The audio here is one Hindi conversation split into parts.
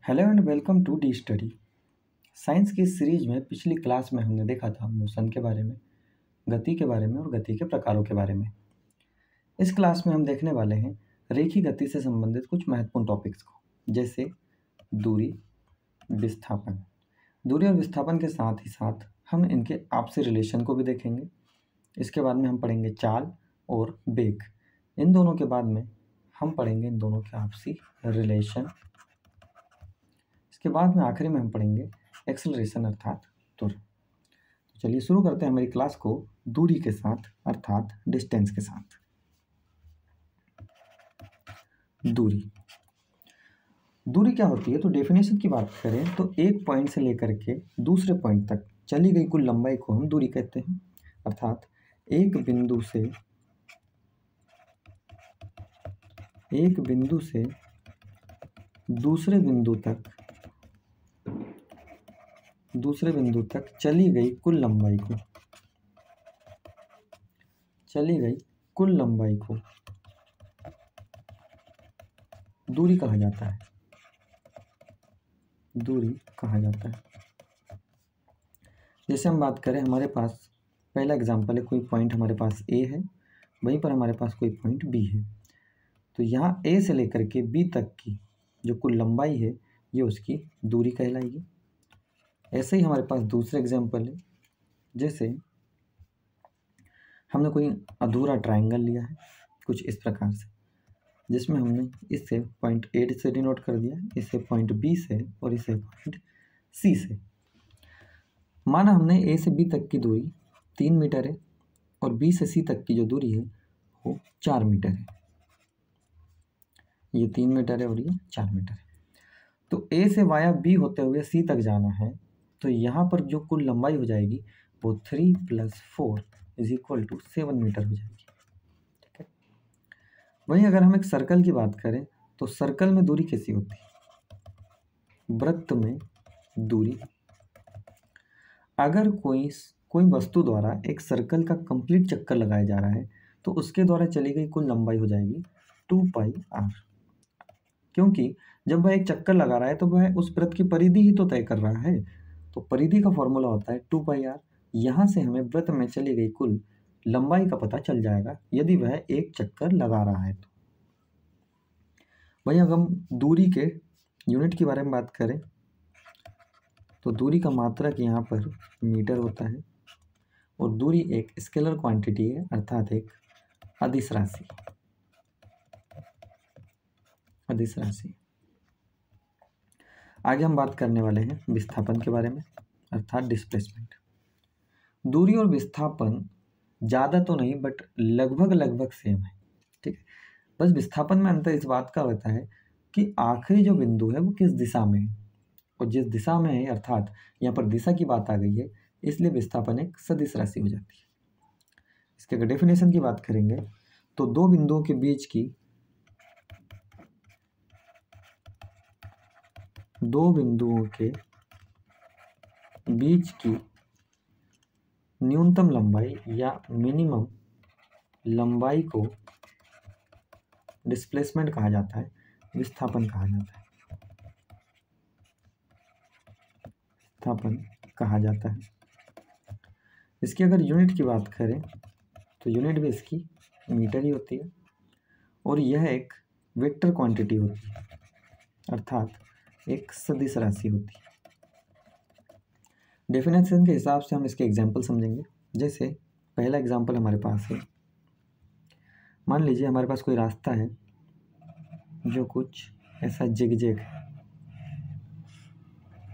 Hello and welcome to the study. Science की इस सीरीज में पिछली क्लास में हमने देखा था मोशन के बारे में, गति के बारे में और गति के प्रकारों के बारे में। इस क्लास में हम देखने वाले हैं रेखीय गति से संबंधित कुछ महत्वपूर्ण टॉपिक्स को, जैसे दूरी, विस्थापन। दूरी और विस्थापन के साथ ही साथ हम इनके आपसी रिलेशन को भी देखेंगे। इसके बाद में हम पढ़ेंगे चाल और वेग। इन दोनों के बाद में हम पढ़ेंगे इन दोनों के आपसी रिलेशन। इसके बाद में आखिरी में हम पढ़ेंगे एक्सेलरेशन अर्थात त्वरण। तो चलिए शुरू करते हैं हमारी क्लास को दूरी के साथ अर्थात डिस्टेंस के साथ। दूरी क्या होती है? तो डेफिनेशन की बात करें तो एक पॉइंट से लेकर के दूसरे पॉइंट तक चली गई कुल लंबाई को हम दूरी कहते हैं। अर्थात एक बिंदु से दूसरे बिंदु तक चली गई कुल लंबाई को दूरी कहा जाता है। जैसे हम बात करें, हमारे पास पहला एग्जांपल है, कोई पॉइंट हमारे पास ए है, वहीं पर हमारे पास कोई पॉइंट बी है। तो यहाँ ए से लेकर के बी तक की जो कुल लंबाई है ये उसकी दूरी कहलाएगी। ऐसे ही हमारे पास दूसरा एग्जांपल है, जैसे हमने कोई अधूरा ट्रायंगल लिया है कुछ इस प्रकार से, जिसमें हमने इससे पॉइंट ए से डिनोट कर दिया, इसे पॉइंट बी से और इसे पॉइंट सी से। माना हमने ए से बी तक की दूरी 3 मीटर है और बी से सी तक की जो दूरी है वो 4 मीटर है। ये 3 मीटर है और ये 4 मीटर है। तो ए से वाया बी होते हुए सी तक जाना है, तो यहाँ पर जो कुल लंबाई हो जाएगी वो 3 + 4 = 7 मीटर हो जाएगी। ठीक है। वहीं अगर हम एक सर्कल की बात करें तो सर्कल में दूरी कैसी होती है? वृत्त में दूरी, अगर कोई वस्तु द्वारा एक सर्कल का कंप्लीट चक्कर लगाया जा रहा है तो उसके द्वारा चली गई कुल लंबाई हो जाएगी 2πr। क्योंकि जब वह एक चक्कर लगा रहा है तो वह उस वृत्त की परिधि ही तो तय कर रहा है, तो परिधि का फॉर्मूला होता है 2πr। यहाँ से हमें वृत्त में चली गई कुल लंबाई का पता चल जाएगा यदि वह एक चक्कर लगा रहा है तो। वहीं अगर हम दूरी के यूनिट के बारे में बात करें तो दूरी का मात्रक यहाँ पर मीटर होता है और दूरी एक स्केलर क्वांटिटी है अर्थात एक अदिश राशि। आगे हम बात करने वाले हैं विस्थापन के बारे में अर्थात डिस्प्लेसमेंट। दूरी और विस्थापन ज़्यादा तो नहीं बट लगभग सेम है। ठीक है। बस विस्थापन में अंतर इस बात का होता है कि आखिरी जो बिंदु है वो किस दिशा में है, और जिस दिशा में है अर्थात यहाँ पर दिशा की बात आ गई है, इसलिए विस्थापन एक सदिश राशि हो जाती है। इसके अगर डेफिनेशन की बात करेंगे तो दो बिंदुओं के बीच की न्यूनतम लंबाई या मिनिमम लंबाई को डिस्प्लेसमेंट कहा जाता है, विस्थापन कहा जाता है। इसकी अगर यूनिट की बात करें तो यूनिट भी इसकी मीटर ही होती है और यह एक वेक्टर क्वांटिटी होती है अर्थात एक सदिश राशि होती है। डेफिनेशन के हिसाब से हम इसके एग्जाम्पल समझेंगे। जैसे पहला एग्जाम्पल हमारे पास है, मान लीजिए हमारे पास कोई रास्ता है जो कुछ ऐसा जिगजैग है,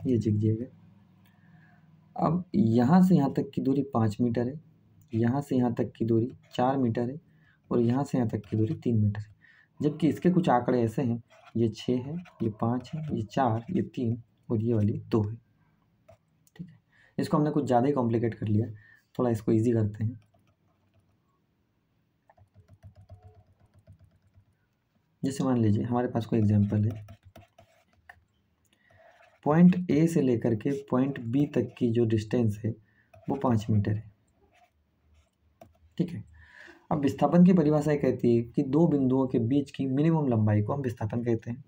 ये जिगजैग है। अब यहाँ से यहाँ तक की दूरी 5 मीटर है, यहाँ से यहाँ तक की दूरी 4 मीटर है और यहाँ से यहाँ तक की दूरी 3 मीटर है। जबकि इसके कुछ आंकड़े ऐसे हैं, ये 6 है, ये 5 है, ये 4, ये 3 और ये वाली 2 है। ठीक है। इसको हमने कुछ ज़्यादा ही कॉम्प्लिकेट कर लिया, थोड़ा इसको इजी करते हैं। जैसे मान लीजिए हमारे पास कोई एग्जांपल है, पॉइंट ए से लेकर के पॉइंट बी तक की जो डिस्टेंस है वो 5 मीटर है। ठीक है। अब विस्थापन की परिभाषा कहती है कि दो बिंदुओं के बीच की मिनिमम लंबाई को हम विस्थापन कहते हैं।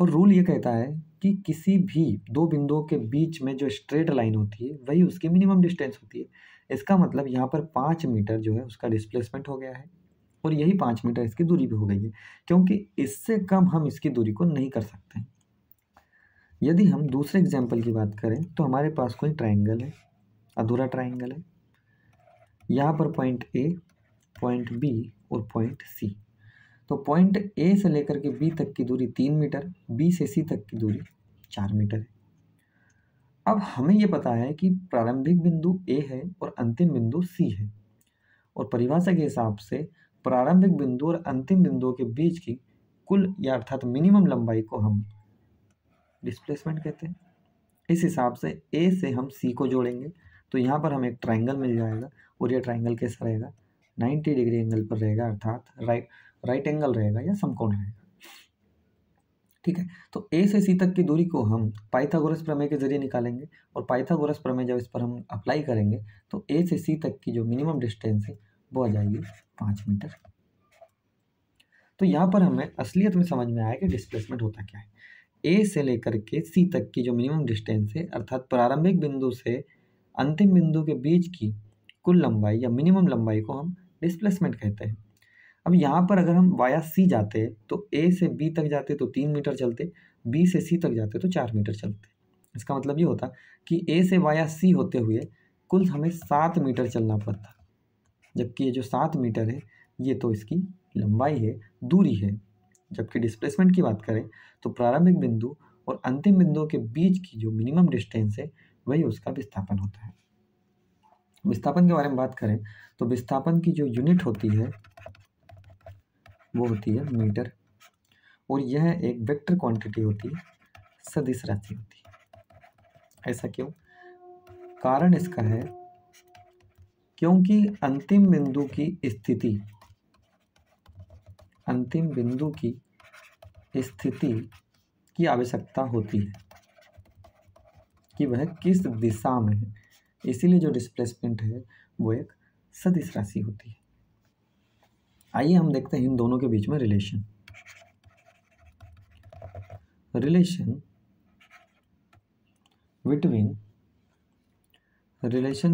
और रूल ये कहता है कि किसी भी दो बिंदुओं के बीच में जो स्ट्रेट लाइन होती है वही उसकी मिनिमम डिस्टेंस होती है। इसका मतलब यहाँ पर 5 मीटर जो है उसका डिस्प्लेसमेंट हो गया है और यही 5 मीटर इसकी दूरी भी हो गई है, क्योंकि इससे कम हम इसकी दूरी को नहीं कर सकते हैं। यदि हम दूसरे एग्जाम्पल की बात करें तो हमारे पास कोई ट्राइंगल है, अधूरा ट्राइंगल है। यहाँ पर पॉइंट ए, पॉइंट बी और पॉइंट सी। तो पॉइंट ए से लेकर के बी तक की दूरी 3 मीटर, बी से सी तक की दूरी 4 मीटर है। अब हमें ये पता है कि प्रारंभिक बिंदु ए है और अंतिम बिंदु सी है, और परिभाषा के हिसाब से प्रारंभिक बिंदु और अंतिम बिंदुओं के बीच की कुल या अर्थात मिनिमम लंबाई को हम डिस्प्लेसमेंट कहते हैं। इस हिसाब से ए से हम सी को जोड़ेंगे तो यहाँ पर हमें एक ट्राइंगल मिल जाएगा, और ये ट्राइंगल कैसा रहेगा, 90 डिग्री एंगल पर रहेगा, अर्थात राइट एंगल रहेगा या समकोण रहेगा। ठीक है, तो ए से सी तक की दूरी को हम पाइथागोरस प्रमेय के जरिए निकालेंगे, और पाइथागोरस प्रमेय जब इस पर हम अप्लाई करेंगे तो ए से सी तक की जो मिनिमम डिस्टेंस है वो आ जाएगी 5 मीटर। तो यहाँ पर हमें असलियत में समझ में आया कि डिस्प्लेसमेंट होता क्या है। ए से लेकर के सी तक की जो मिनिमम डिस्टेंस है, अर्थात प्रारंभिक बिंदु से अंतिम बिंदु के बीच की कुल लंबाई या मिनिमम लंबाई को हम डिस्प्लेसमेंट कहते हैं। अब यहाँ पर अगर हम वाया सी जाते तो ए से बी तक जाते तो 3 मीटर चलते, बी से सी तक जाते तो 4 मीटर चलते। इसका मतलब ये होता कि ए से वाया सी होते हुए कुल हमें 7 मीटर चलना पड़ता, जबकि ये जो 7 मीटर है ये तो इसकी लंबाई है, दूरी है। जबकि डिस्प्लेसमेंट की बात करें तो प्रारंभिक बिंदु और अंतिम बिंदुओं के बीच की जो मिनिमम डिस्टेंस है वही उसका विस्थापन होता है। विस्थापन के बारे में बात करें तो विस्थापन की जो यूनिट होती है वो होती है मीटर, और यह एक वेक्टर क्वांटिटी होती है, सदिश राशि होती है। ऐसा क्यों? कारण इसका है क्योंकि अंतिम बिंदु की स्थिति की आवश्यकता होती है कि वह किस दिशा में है, इसीलिए जो डिस्प्लेसमेंट है वो एक सदिश राशि होती है। आइए हम देखते हैं इन दोनों के बीच में रिलेशन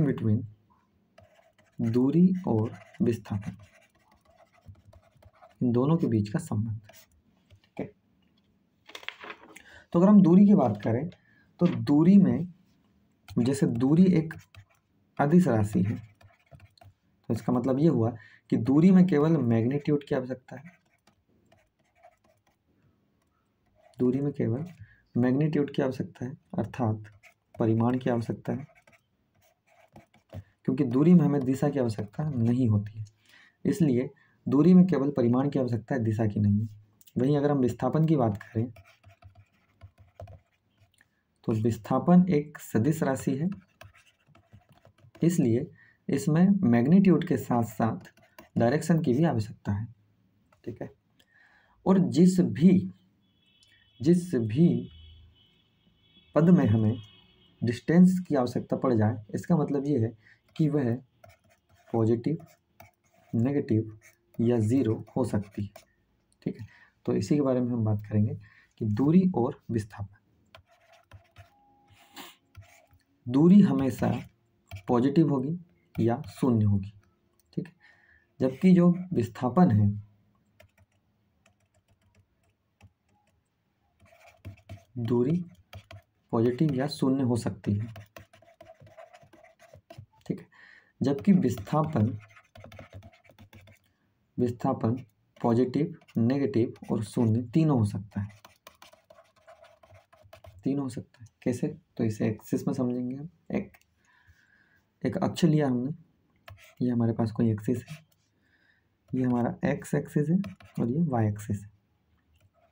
बिटवीन दूरी और विस्थापन, इन दोनों के बीच का संबंध। ठीक है, तो अगर हम दूरी की बात करें तो दूरी में, जैसे दूरी एक अदिश राशि है, तो इसका मतलब ये हुआ कि दूरी में केवल मैग्नीट्यूड की आवश्यकता है, दूरी में केवल मैग्नीट्यूड की आवश्यकता है, अर्थात परिमाण की आवश्यकता है, क्योंकि दूरी में हमें दिशा की आवश्यकता नहीं होती है, इसलिए दूरी में केवल परिमाण की आवश्यकता है, दिशा की नहीं है। वहीं अगर हम विस्थापन की बात करें तो विस्थापन एक सदिश राशि है, इसलिए इसमें मैग्नीट्यूड के साथ साथ डायरेक्शन की भी आवश्यकता है। ठीक है, और जिस भी पद में हमें डिस्टेंस की आवश्यकता पड़ जाए, इसका मतलब ये है कि वह पॉजिटिव, नेगेटिव या ज़ीरो हो सकती है। ठीक है, तो इसी के बारे में हम बात करेंगे कि दूरी और विस्थापन। दूरी हमेशा पॉजिटिव होगी या शून्य होगी। ठीक है, जबकि जो विस्थापन है दूरी पॉजिटिव या शून्य हो सकती है। ठीक है, जबकि विस्थापन पॉजिटिव, नेगेटिव और शून्य तीनों हो सकता है, तीनों हो सकता है। कैसे? तो इसे एक्सिस में समझेंगे हम। एक अक्ष लिया हमने, ये हमारे पास कोई एक्सिस है, ये हमारा एक्स एक्सिस है और ये वाई एक्सिस है,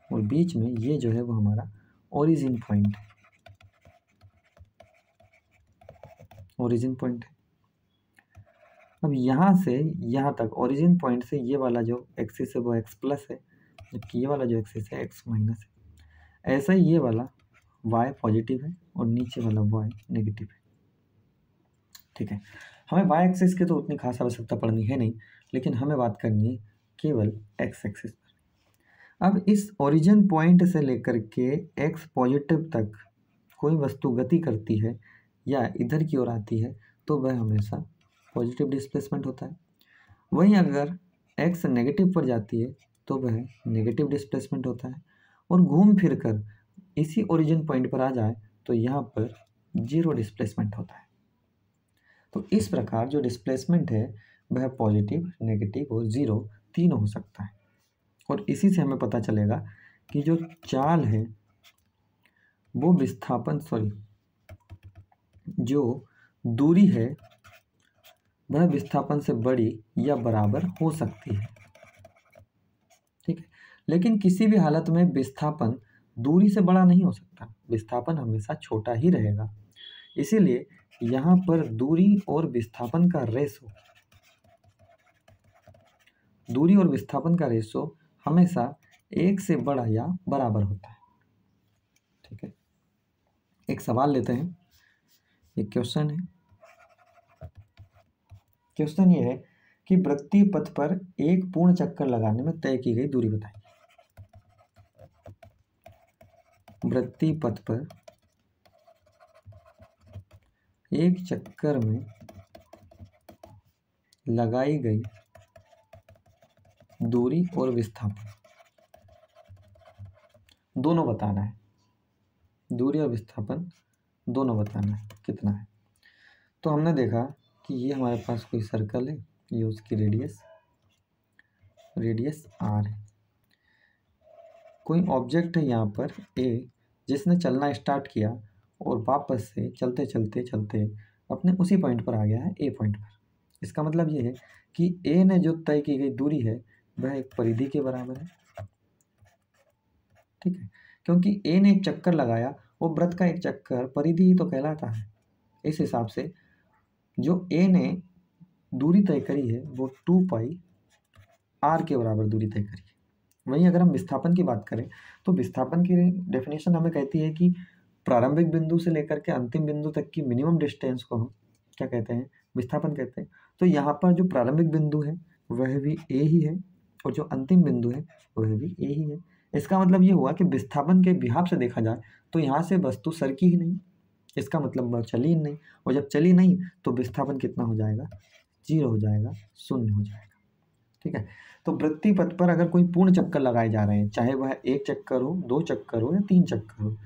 और बीच में ये जो है वो हमारा ओरिजिन पॉइंट है, ओरिजिन पॉइंट है। अब यहाँ से यहाँ तक ओरिजिन पॉइंट से ये वाला जो एक्सिस है वो एक्स प्लस है, जबकि ये वाला जो एक्सिस है एक्स माइनस है। ऐसा ही ये वाला वाई पॉजिटिव है और नीचे वाला वाई नेगेटिव है। ठीक है, हमें वाई एक्सिस की तो उतनी खास आवश्यकता पड़नी है नहीं, लेकिन हमें बात करनी है केवल एक्स एक्सिस पर। अब इस ओरिजिन पॉइंट से लेकर के एक्स पॉजिटिव तक कोई वस्तु गति करती है या इधर की ओर आती है तो वह हमेशा पॉजिटिव डिस्प्लेसमेंट होता है। वहीं अगर एक्स नेगेटिव पर जाती है तो वह नेगेटिव डिस्प्लेसमेंट होता है, और घूम फिर कर इसी ओरिजिन पॉइंट पर आ जाए तो यहाँ पर जीरो डिस्प्लेसमेंट होता है। तो इस प्रकार जो डिस्प्लेसमेंट है वह पॉजिटिव, नेगेटिव और ज़ीरो तीनों हो सकता है। और इसी से हमें पता चलेगा कि जो चाल है वो विस्थापन जो दूरी है वह विस्थापन से बड़ी या बराबर हो सकती है। ठीक है, लेकिन किसी भी हालत में विस्थापन दूरी से बड़ा नहीं हो सकता, विस्थापन हमेशा छोटा ही रहेगा। इसीलिए यहाँ पर दूरी और विस्थापन का रेशो हमेशा एक से बड़ा या बराबर होता है। ठीक है, एक सवाल लेते हैं, एक क्वेश्चन है। क्वेश्चन ये है कि वृत्तीय पथ पर एक पूर्ण चक्कर लगाने में तय की गई दूरी बताइए। वृत्तीय पथ पर एक चक्कर में लगाई गई दूरी और विस्थापन दोनों बताना है। दूरी और विस्थापन दोनों बताना है कितना है। तो हमने देखा कि ये हमारे पास कोई सर्कल है, ये उसकी रेडियस आर है। कोई ऑब्जेक्ट है यहाँ पर ए, जिसने चलना स्टार्ट किया और वापस से चलते चलते चलते अपने उसी पॉइंट पर आ गया है, ए पॉइंट पर। इसका मतलब ये है कि ए ने जो तय की गई दूरी है वह एक परिधि के बराबर है। ठीक है, क्योंकि ए ने एक चक्कर लगाया, वो वृत्त का एक चक्कर परिधि ही तो कहलाता है। इस हिसाब से जो ए ने दूरी तय करी है वो 2 पाई आर के बराबर दूरी तय करी है। वहीं अगर हम विस्थापन की बात करें तो विस्थापन की डेफिनेशन हमें कहती है कि प्रारंभिक बिंदु से लेकर के अंतिम बिंदु तक की मिनिमम डिस्टेंस को हम क्या कहते हैं, विस्थापन कहते हैं। तो यहाँ पर जो प्रारंभिक बिंदु है वह भी ए ही है और जो अंतिम बिंदु है वह भी ए ही है। इसका मतलब ये हुआ कि विस्थापन के बिहाफ से देखा जाए तो यहाँ से वस्तु सरकी ही नहीं, इसका मतलब वह चली ही नहीं, और जब चली नहीं तो विस्थापन कितना हो जाएगा, जीरो हो जाएगा, शून्य हो जाएगा। ठीक है, तो वृत्तीय पथ पर अगर कोई पूर्ण चक्कर लगाए जा रहे हैं, चाहे वह एक चक्कर हो, 2 चक्कर हो या 3 चक्कर हो,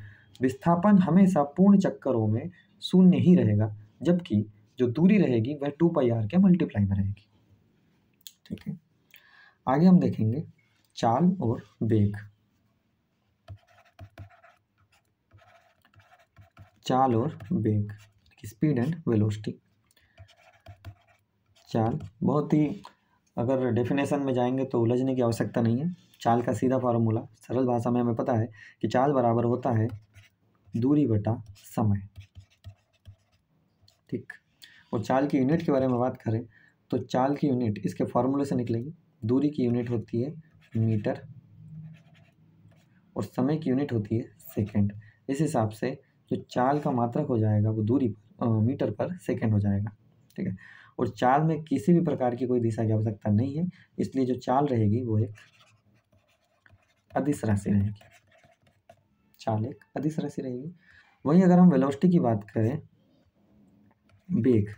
विस्थापन हमेशा पूर्ण चक्करों में शून्य ही रहेगा, जबकि जो दूरी रहेगी वह 2 पाई आर के मल्टीप्लाई में रहेगी। ठीक है, आगे हम देखेंगे चाल और वेग। चाल और वेग, स्पीड एंड वेलोसिटी। चाल बहुत ही, अगर डेफिनेशन में जाएंगे तो उलझने की आवश्यकता नहीं है। चाल का सीधा फार्मूला सरल भाषा में हमें पता है कि चाल बराबर होता है दूरी बटा समय। ठीक, और चाल की यूनिट के बारे में बात करें तो चाल की यूनिट इसके फार्मूले से निकलेगी। दूरी की यूनिट होती है मीटर और समय की यूनिट होती है सेकंड। इस हिसाब से जो चाल का मात्रक हो जाएगा वो दूरी मीटर पर सेकंड हो जाएगा। ठीक है, और चाल में किसी भी प्रकार की कोई दिशा की आवश्यकता नहीं है, इसलिए जो चाल रहेगी वो एक अदिश राशि रहेगी। चाल एक अदिश राशि रहेगी। वहीं अगर हम वेलोसिटी की बात करें, वेग,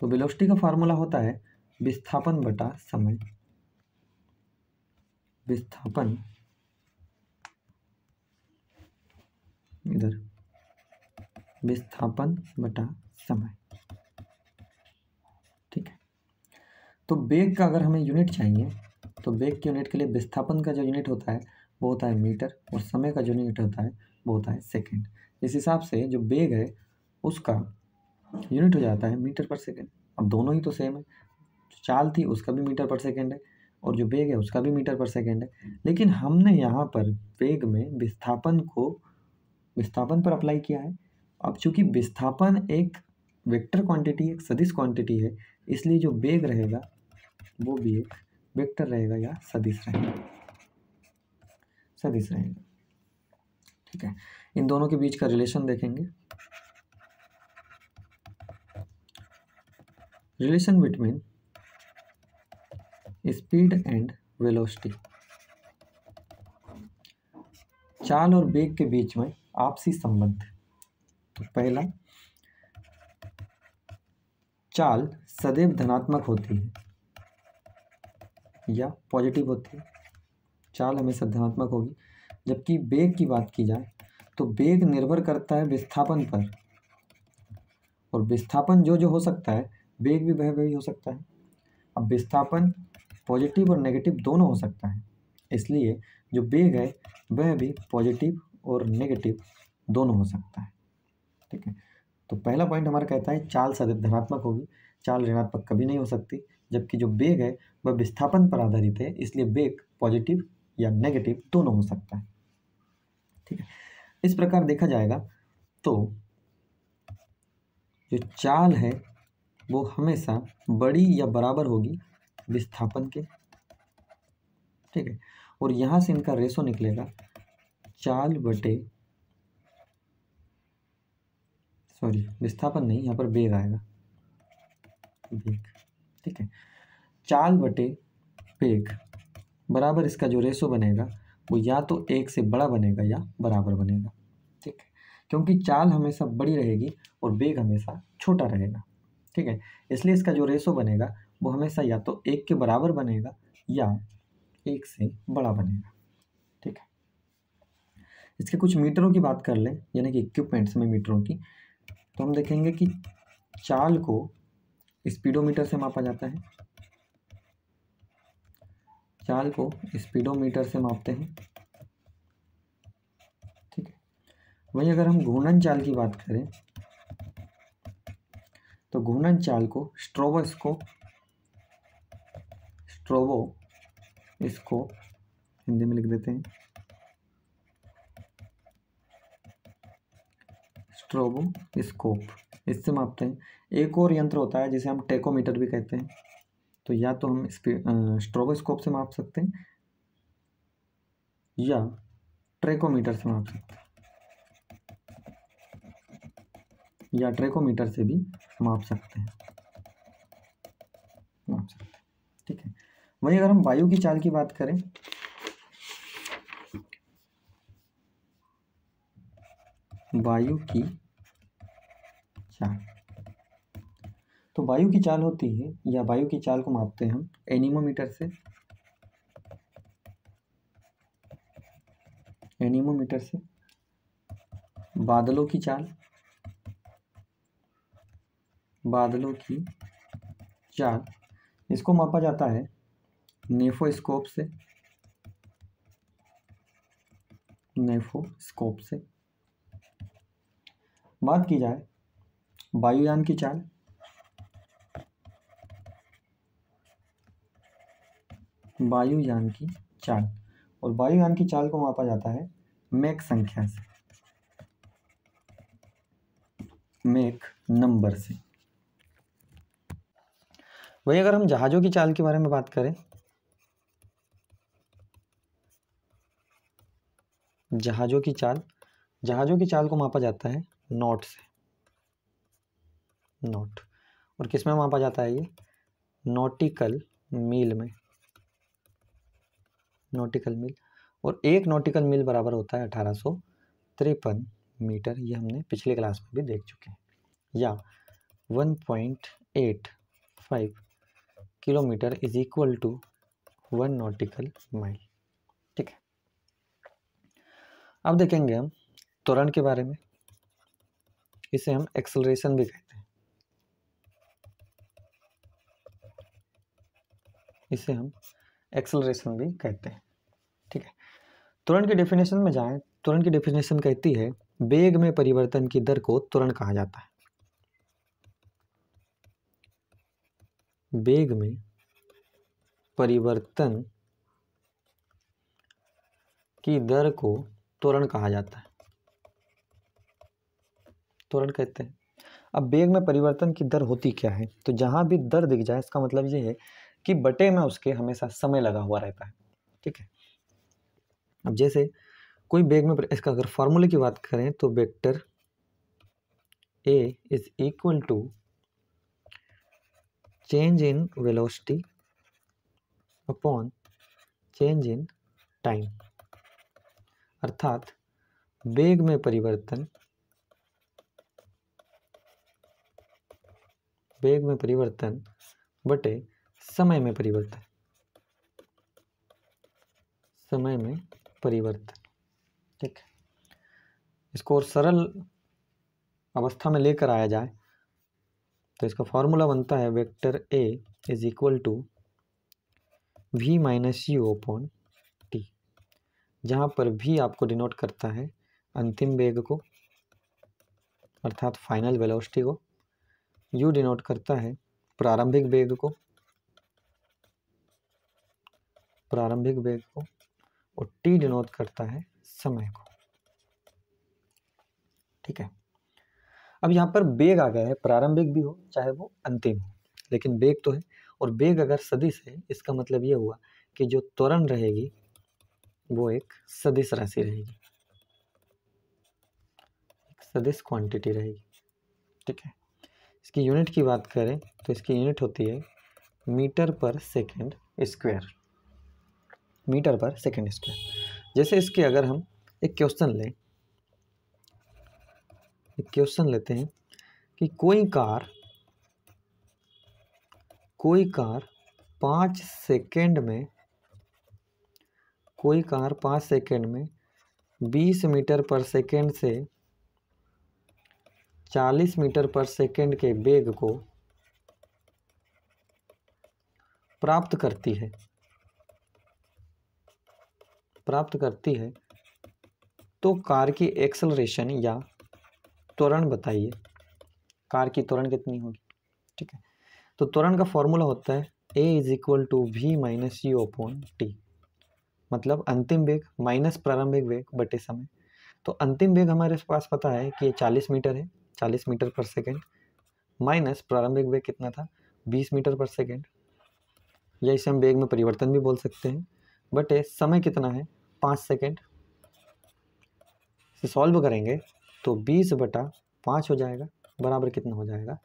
तो वेलोसिटी का फार्मूला होता है विस्थापन बटा समय। विस्थापन इधर, विस्थापन बटा समय। ठीक है, तो वेग का अगर हमें यूनिट चाहिए तो वेग की यूनिट के लिए विस्थापन का जो यूनिट होता है वो होता है मीटर और समय का जो यूनिट होता है वो होता है सेकंड। इस हिसाब से जो वेग है उसका यूनिट हो जाता है मीटर पर सेकंड। अब दोनों ही तो सेम है, जो चाल थी उसका भी मीटर पर सेकंड है और जो वेग है उसका भी मीटर पर सेकंड है, लेकिन हमने यहाँ पर वेग में विस्थापन को विस्थापन पर अप्लाई किया है। अब चूंकि विस्थापन एक वेक्टर क्वांटिटी, एक सदिश क्वांटिटी है, इसलिए जो वेग रहेगा वो भी एक वेक्टर रहेगा या सदिश रहेगा। ठीक है, इन दोनों के बीच का रिलेशन देखेंगे। Relation between speed and velocity. चाल और वेग के बीच में आपसी संबंध। तो पहला, चाल सदैव धनात्मक होती है या पॉजिटिव होती है। चाल हमेशा धनात्मक होगी। जबकि वेग की बात की जाए तो वेग निर्भर करता है विस्थापन पर, और विस्थापन जो जो हो सकता है वेग भी वह वही हो सकता है। अब विस्थापन पॉजिटिव और नेगेटिव दोनों हो सकता है, इसलिए जो वेग है वह भी पॉजिटिव और नेगेटिव दोनों हो सकता है। ठीक है, तो पहला पॉइंट हमारा कहता है चाल सदैव धनात्मक होगी, चाल ऋणात्मक कभी नहीं हो सकती। जबकि जो वेग है वह विस्थापन पर आधारित है, इसलिए वेग पॉजिटिव या नेगेटिव दोनों हो सकता है। ठीक है, इस प्रकार देखा जाएगा तो जो चाल है वो हमेशा बड़ी या बराबर होगी विस्थापन के। ठीक है, और यहाँ से इनका रेशो निकलेगा चाल बटे, सॉरी विस्थापन नहीं, यहाँ पर वेग आएगा, वेग। ठीक है, चाल बटे वेग बराबर इसका जो रेशो बनेगा वो या तो एक से बड़ा बनेगा या बराबर बनेगा। ठीक है, क्योंकि चाल हमेशा बड़ी रहेगी और वेग हमेशा छोटा रहेगा। ठीक है, इसलिए इसका जो रेशो बनेगा वो हमेशा या तो एक के बराबर बनेगा या एक से बड़ा बनेगा। ठीक है, इसके कुछ मीटरों की बात कर लें, यानी कि इक्विपमेंट्स में मीटरों की, तो हम देखेंगे कि चाल को स्पीडोमीटर से मापा जाता है। चाल को स्पीडोमीटर से मापते हैं। ठीक है, वहीं अगर हम घूर्णन चाल की बात करें तो घूर्णन चाल को स्ट्रोबोस्कोप हिंदी में लिख देते हैं, स्ट्रोबोस्कोप, इससे मापते हैं। एक और यंत्र होता है जिसे हम टेकोमीटर भी कहते हैं, तो या तो हम स्ट्रोबोस्कोप से माप सकते हैं या ट्रेकोमीटर से माप सकते हैं, या ट्रेकोमीटर से भी माप सकते हैं। ठीक है, वहीं अगर हम वायु की चाल की बात करें वायु की चाल, तो वायु की चाल होती है या वायु की चाल को मापते हैं हम एनीमोमीटर से। एनीमोमीटर से बादलों की चाल, बादलों की चाल इसको मापा जाता है नेफोस्कोप से। नेफोस्कोप से बात की जाए वायुयान की चाल, वायुयान की चाल, और वायुयान की चाल को मापा जाता है मैक संख्या से, मैक नंबर से। वही अगर हम जहाज़ों की चाल के बारे में बात करें, जहाज़ों की चाल को मापा जाता है नॉट से, नॉट। और किस में मापा जाता है ये? नॉटिकल मील में, नॉटिकल मील। और एक नॉटिकल मील बराबर होता है 1853 मीटर, ये हमने पिछले क्लास में भी देख चुके हैं, या 1.85 kilometre is equal to 1 nautical mile. ठीक है, अब देखेंगे हम त्वरण के बारे में, इसे हम एक्सेलरेशन भी कहते हैं, इसे हम एक्सेलरेशन भी कहते हैं। ठीक है, त्वरण की डेफिनेशन में जाएं, त्वरण की डेफिनेशन कहती है वेग में परिवर्तन की दर को त्वरण कहा जाता है। वेग में परिवर्तन की दर को त्वरण कहा जाता है, त्वरण कहते हैं। अब वेग में परिवर्तन की दर होती क्या है? तो जहां भी दर दिख जाए इसका मतलब ये है कि बटे में उसके हमेशा समय लगा हुआ रहता है। ठीक है, अब जैसे कोई वेग में, इसका अगर फॉर्मूले की बात करें तो vector A is equal to change in velocity upon change in time, अर्थात वेग में परिवर्तन, वेग में परिवर्तन बटे समय में परिवर्तन, समय में परिवर्तन। ठीक है, इसको और सरल अवस्था में लेकर आया जाए तो इसका फॉर्मूला बनता है vector A is equal to V minus U upon T, जहाँ पर भी आपको डिनोट करता है अंतिम वेग को अर्थात फाइनल वेलोसिटी को, यू डिनोट करता है प्रारंभिक वेग को, प्रारंभिक वेग को, और टी डिनोट करता है समय को। ठीक है, अब यहाँ पर वेग आ गया है, प्रारंभिक भी हो चाहे वो अंतिम हो, लेकिन वेग तो है, और वेग अगर सदिश है इसका मतलब ये हुआ कि जो त्वरण रहेगी वो एक सदिश राशि रहेगी, एक सदिश क्वांटिटी रहेगी। ठीक है, इसकी यूनिट की बात करें तो इसकी यूनिट होती है मीटर पर सेकेंड स्क्वायर, मीटर पर सेकेंड स्क्वायर। जैसे इसके अगर हम एक क्वेश्चन लें, एक क्वेश्चन लेते हैं कि कोई कार 5 सेकेंड में, कोई कार 5 सेकेंड में 20 मीटर पर सेकेंड से 40 मीटर पर सेकेंड के वेग को प्राप्त करती है, तो कार की एक्सेलरेशन या त्वरण बताइए, कार की त्वरण कितनी होगी। ठीक है, तो त्वरण का फॉर्मूला होता है a is equal to V minus U upon T, मतलब अंतिम वेग माइनस प्रारंभिक वेग बटे समय। तो अंतिम वेग हमारे पास पता है कि ये 40 मीटर है, 40 मीटर पर सेकेंड, माइनस प्रारंभिक वेग कितना था 20 मीटर पर सेकेंड, या इसे हम वेग में परिवर्तन भी बोल सकते हैं, बटे समय कितना है 5 सेकेंड। इसे सॉल्व करेंगे तो 20 बटा 5 हो जाएगा, बराबर कितना हो जाएगा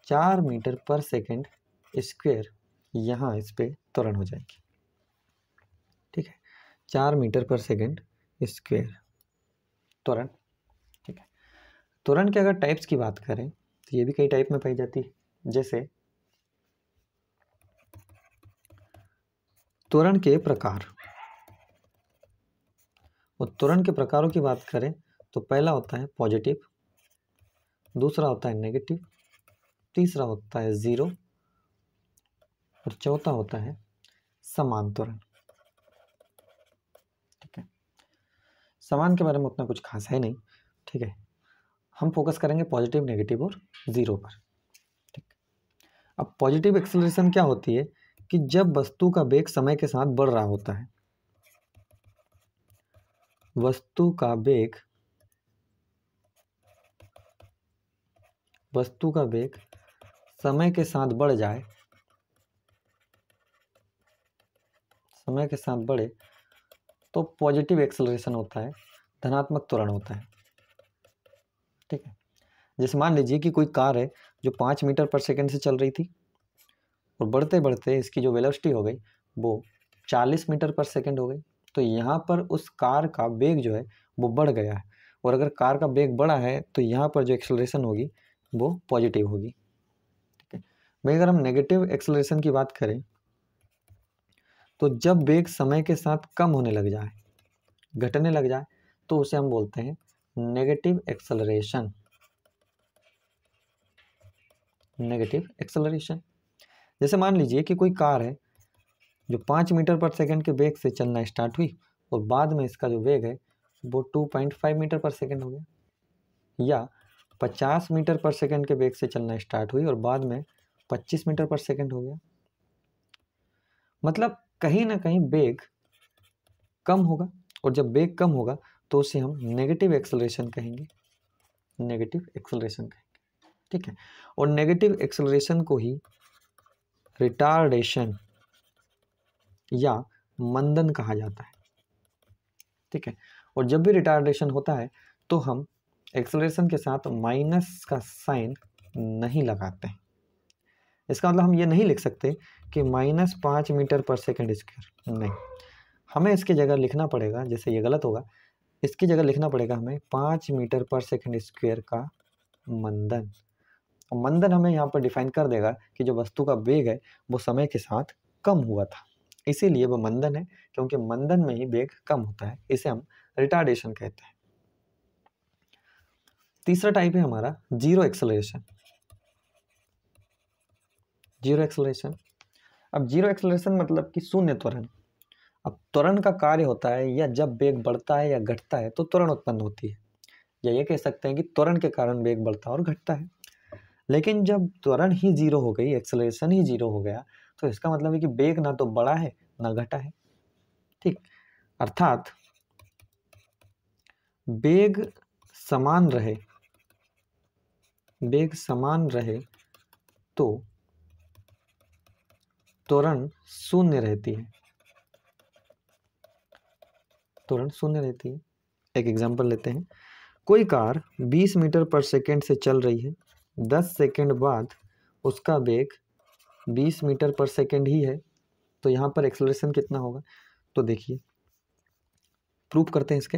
4 मीटर पर सेकेंड स्क्वायर। यहाँ इस पे त्वरण हो जाएगी। ठीक है, 4 मीटर पर सेकेंड स्क्वायर त्वरण। ठीक है, त्वरण के अगर टाइप्स की बात करें तो ये भी कई टाइप में पाई जाती है, जैसे त्वरण के प्रकार। और त्वरण के प्रकारों की बात करें तो पहला होता है पॉजिटिव, दूसरा होता है नेगेटिव, तीसरा होता है जीरो, और चौथा होता है समान त्वरण। ठीक है, समान के बारे में उतना कुछ खास है नहीं। ठीक है, हम फोकस करेंगे पॉजिटिव, नेगेटिव और जीरो पर। ठीक, अब पॉजिटिव एक्सेलरेशन क्या होती है कि जब वस्तु का वेग समय के साथ बढ़ रहा होता है, वस्तु का वेग समय के साथ बढ़ जाए, समय के साथ बढ़े तो पॉजिटिव एक्सेलरेशन होता है, धनात्मक त्वरण होता है। ठीक है, जैसे मान लीजिए कि कोई कार है जो 5 मीटर पर सेकेंड से चल रही थी, और बढ़ते बढ़ते इसकी जो वेलोसिटी हो गई वो 40 मीटर पर सेकेंड हो गई, तो यहाँ पर उस कार का वेग जो है वो बढ़ गया है, और अगर कार का वेग बढ़ा है तो यहाँ पर जो एक्सेलरेशन होगी वो पॉजिटिव होगी। ठीक है, भाई अगर हम नेगेटिव एक्सेलरेशन की बात करें तो जब वेग समय के साथ कम होने लग जाए, घटने लग जाए, तो उसे हम बोलते हैं नेगेटिव एक्सेलरेशन, नेगेटिव एक्सेलरेशन। जैसे मान लीजिए कि कोई कार है जो 5 मीटर पर सेकेंड के वेग से चलना स्टार्ट हुई, और बाद में इसका जो वेग है वो 2.5 मीटर पर सेकेंड हो गया, या 50 मीटर पर सेकेंड के वेग से चलना स्टार्ट हुई और बाद में 25 मीटर पर सेकेंड हो गया। मतलब कहीं ना कहीं वेग कम होगा, और जब वेग कम होगा तो उसे हम नेगेटिव एक्सेलरेशन कहेंगे, नेगेटिव एक्सेलरेशन कहेंगे। ठीक है, और नेगेटिव एक्सेलरेशन को ही रिटार्डेशन या मंदन कहा जाता है। ठीक है, और जब भी रिटार्डेशन होता है तो हम एक्सेलरेशन के साथ माइनस का साइन नहीं लगाते हैं। इसका मतलब हम ये नहीं लिख सकते कि -5 मीटर पर सेकेंड स्क्वायर, नहीं, हमें इसकी जगह लिखना पड़ेगा, जैसे ये गलत होगा, इसकी जगह लिखना पड़ेगा हमें 5 मीटर पर सेकंड स्क्वायर का मंदन। और मंदन हमें यहाँ पर डिफाइन कर देगा कि जो वस्तु का वेग है वो समय के साथ कम हुआ था, इसीलिए वो मंदन है, क्योंकि मंदन में ही वेग कम होता है, इसे हम रिटार्डेशन कहते हैं। तीसरा टाइप है हमारा जीरो एक्सेलरेशन। जीरो एक्सेलरेशन, अब जीरो एक्सेलरेशन मतलब कि शून्य त्वरण। अब त्वरण का कार्य होता है या जब वेग बढ़ता है या घटता है तो त्वरण उत्पन्न होती है, या ये कह सकते हैं कि त्वरण के कारण वेग बढ़ता और घटता है। लेकिन जब त्वरण ही जीरो हो गई, एक्सेलरेशन ही जीरो हो गया, तो इसका मतलब है कि वेग ना तो बढ़ा है ना घटा है। ठीक, अर्थात वेग समान रहे, वेग समान रहे तो त्वरण शून्य रहती है, त्वरण शून्य रहती है। एक एग्जांपल लेते हैं, कोई कार 20 मीटर पर सेकंड से चल रही है, 10 सेकंड बाद उसका वेग 20 मीटर पर सेकंड ही है, तो यहाँ पर एक्सेलरेशन कितना होगा? तो देखिए प्रूफ करते हैं इसके।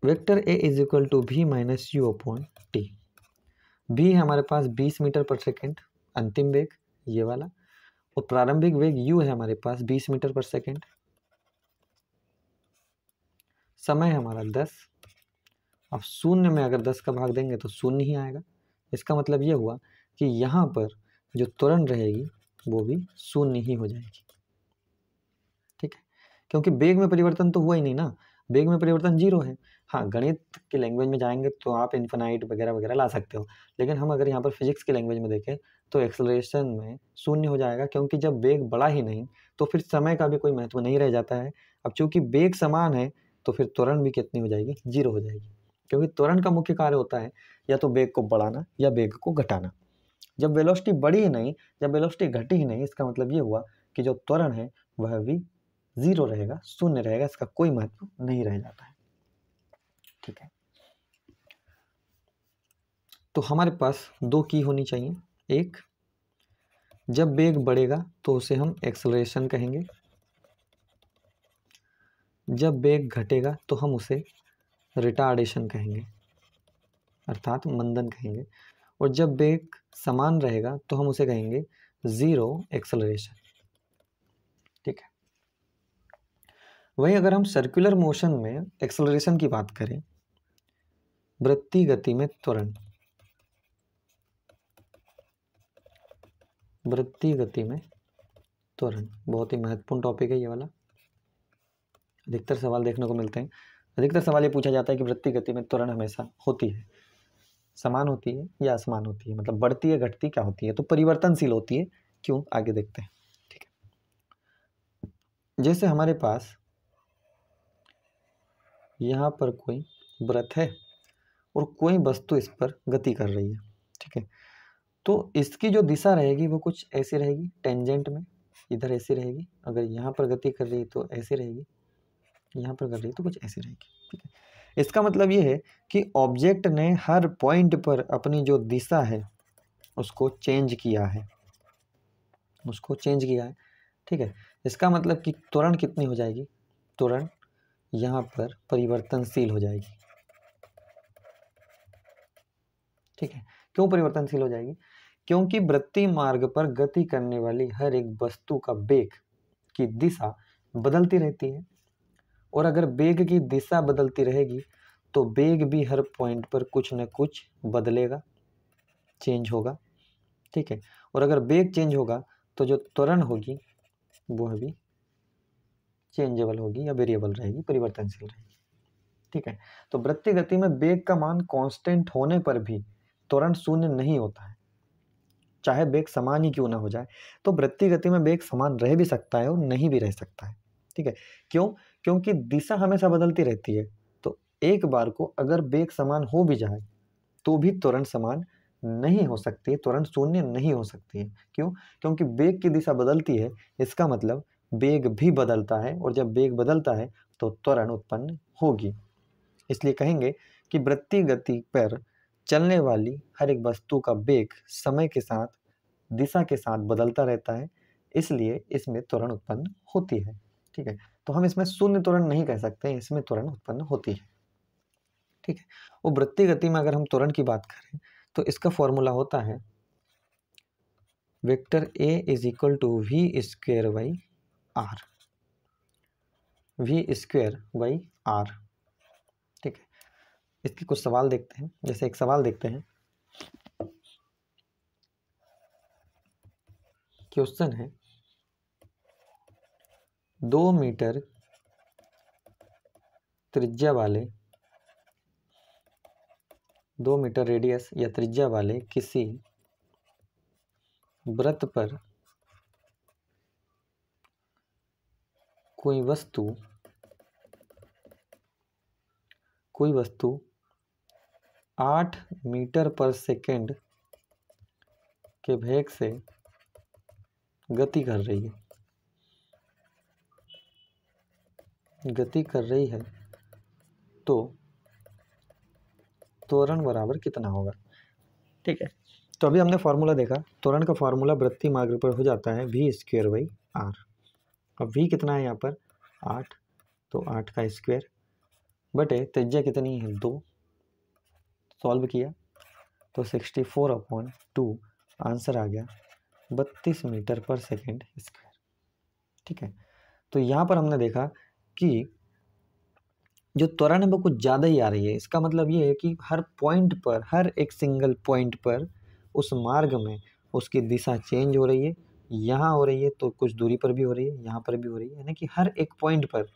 Vector A is equal to V minus U upon T. V है हमारे पास 20 मीटर पर सेकंड अंतिम वेग ये वाला, और प्रारंभिक वेग यू है हमारे पास 20 मीटर पर सेकंड, समय है हमारा 10। अब शून्य में अगर 10 का भाग देंगे तो शून्य ही आएगा। इसका मतलब ये हुआ कि यहाँ पर जो त्वरण रहेगी वो भी शून्य ही हो जाएगी। ठीक है, क्योंकि वेग में परिवर्तन तो हुआ ही नहीं ना, वेग में परिवर्तन जीरो है। हाँ, गणित की लैंग्वेज में जाएंगे तो आप इन्फिनाइट वगैरह वगैरह ला सकते हो, लेकिन हम अगर यहाँ पर फिजिक्स की लैंग्वेज में देखें तो एक्सेलरेशन में शून्य हो जाएगा, क्योंकि जब वेग बढ़ा ही नहीं तो फिर समय का भी कोई महत्व नहीं रह जाता है। अब चूंकि वेग समान है तो फिर त्वरण भी कितनी हो जाएगी? जीरो हो जाएगी, क्योंकि त्वरण का मुख्य कार्य होता है या तो वेग को बढ़ाना या वेग को घटाना। जब वेलोसिटी बढ़ी ही नहीं, जब वेलोसिटी घटी ही नहीं, इसका मतलब ये हुआ कि जो त्वरण है वह भी जीरो रहेगा, शून्य रहेगा, इसका कोई महत्व नहीं रह जाता है। ठीक है, तो हमारे पास दो की होनी चाहिए। एक, जब वेग बढ़ेगा तो उसे हम एक्सेलरेशन कहेंगे, जब वेग घटेगा तो हम उसे रिटार्डेशन कहेंगे अर्थात मंदन कहेंगे, और जब वेग समान रहेगा तो हम उसे कहेंगे जीरो एक्सेलरेशन। ठीक है, वहीं अगर हम सर्कुलर मोशन में एक्सेलरेशन की बात करें, वृत्तीय गति में त्वरण, वृत्तीय गति में त्वरण बहुत ही महत्वपूर्ण टॉपिक है ये वाला। अधिकतर सवाल देखने को मिलते हैं, अधिकतर सवाल ये पूछा जाता है कि वृत्तीय गति में त्वरण हमेशा होती है, समान होती है या असमान होती है, मतलब बढ़ती है घटती क्या होती है? तो परिवर्तनशील होती है। क्यों? आगे देखते हैं। ठीक है, जैसे हमारे पास यहाँ पर कोई वृत्त है और कोई वस्तु इस पर गति कर रही है। ठीक है, तो इसकी जो दिशा रहेगी वो कुछ ऐसी रहेगी, टेंजेंट में इधर ऐसी रहेगी, अगर यहाँ पर गति कर रही है तो ऐसी रहेगी, यहाँ पर कर रही है तो कुछ ऐसी रहेगी। ठीक है, इसका मतलब ये है कि ऑब्जेक्ट ने हर पॉइंट पर अपनी जो दिशा है उसको चेंज किया है, उसको चेंज किया है। ठीक है, इसका मतलब कि त्वरण कितनी हो जाएगी? त्वरण यहाँ पर परिवर्तनशील हो जाएगी। ठीक है, क्यों परिवर्तनशील हो जाएगी? क्योंकि वृत्तीय मार्ग पर गति करने वाली हर एक वस्तु का वेग की दिशा बदलती रहती है, और अगर वेग की दिशा बदलती रहेगी तो वेग भी हर पॉइंट पर कुछ न कुछ बदलेगा, चेंज होगा। ठीक है, और अगर वेग चेंज होगा तो जो त्वरण होगी वह भी चेंजेबल होगी या वेरिएबल रहेगी, परिवर्तनशील रहेगी। ठीक है, तो वृत्तीय गति में वेग का मान कांस्टेंट होने पर भी त्वरण शून्य नहीं होता है, चाहे वेग समान ही क्यों ना हो जाए। तो वृत्तीय गति में वेग समान रह भी सकता है और नहीं भी रह सकता है। ठीक है, क्यों? क्योंकि दिशा हमेशा बदलती रहती है, तो एक बार को अगर वेग समान हो भी जाए तो भी त्वरण समान नहीं हो सकती, त्वरण शून्य नहीं हो सकती है। क्यों? क्योंकि वेग की दिशा बदलती है, इसका मतलब वेग भी बदलता है, और जब वेग बदलता है तो त्वरण उत्पन्न होगी। इसलिए कहेंगे कि वृत्तीय गति पर चलने वाली हर एक वस्तु का वेग समय के साथ, दिशा के साथ बदलता रहता है, इसलिए इसमें त्वरण उत्पन्न होती है। ठीक है, तो हम इसमें शून्य त्वरण नहीं कह सकते, इसमें त्वरण उत्पन्न होती है। ठीक है, वो वृत्तीय गति में अगर हम त्वरण की बात करें तो इसका फॉर्मूला होता है vector A is equal to V square by R, V square by R. ठीक है, इसके कुछ सवाल देखते हैं। जैसे एक सवाल देखते हैं, क्वेश्चन है 2 मीटर त्रिज्या वाले, 2 मीटर रेडियस या त्रिज्या वाले किसी वृत्त पर कोई वस्तु 8 मीटर पर सेकेंड के वेग से गति कर रही है, तो त्वरण बराबर कितना होगा। ठीक है, तो अभी हमने फॉर्मूला देखा, त्वरण का फॉर्मूला वृत्तीय मार्ग पर हो जाता है वी स्क्वेयर बाई आर। अब वी कितना है यहाँ पर 8, तो 8 का स्क्वायर बटे त्रिज्या कितनी है 2, सॉल्व किया तो 64/2 आंसर आ गया 32 मीटर पर सेकेंड स्क्वायर। ठीक है, तो यहाँ पर हमने देखा कि जो त्वरण है वो कुछ ज़्यादा ही आ रही है। इसका मतलब ये है कि हर पॉइंट पर, हर एक सिंगल पॉइंट पर उस मार्ग में उसकी दिशा चेंज हो रही है। यहाँ हो रही है तो कुछ दूरी पर भी हो रही है, यहाँ पर भी हो रही है, यानी कि हर एक पॉइंट पर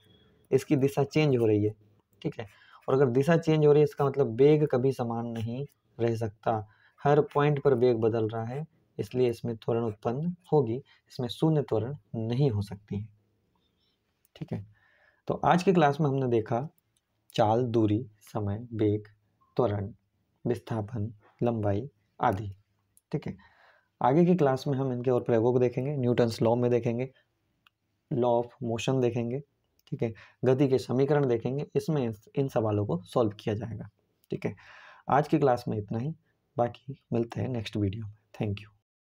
इसकी दिशा चेंज हो रही है। ठीक है, और अगर दिशा चेंज हो रही है इसका मतलब वेग कभी समान नहीं रह सकता, हर पॉइंट पर वेग बदल रहा है, इसलिए इसमें त्वरण उत्पन्न होगी, इसमें शून्य त्वरण नहीं हो सकती है। ठीक है, तो आज के क्लास में हमने देखा चाल, दूरी, समय, वेग, त्वरण, विस्थापन, लंबाई आदि। ठीक है, आगे की क्लास में हम इनके और प्रयोगों को देखेंगे, न्यूटन्स लॉ में देखेंगे, लॉ ऑफ मोशन देखेंगे। ठीक है, गति के समीकरण देखेंगे, इसमें इन सवालों को सॉल्व किया जाएगा। ठीक है, आज की क्लास में इतना ही, बाकी मिलते हैं नेक्स्ट वीडियो में। Thank you.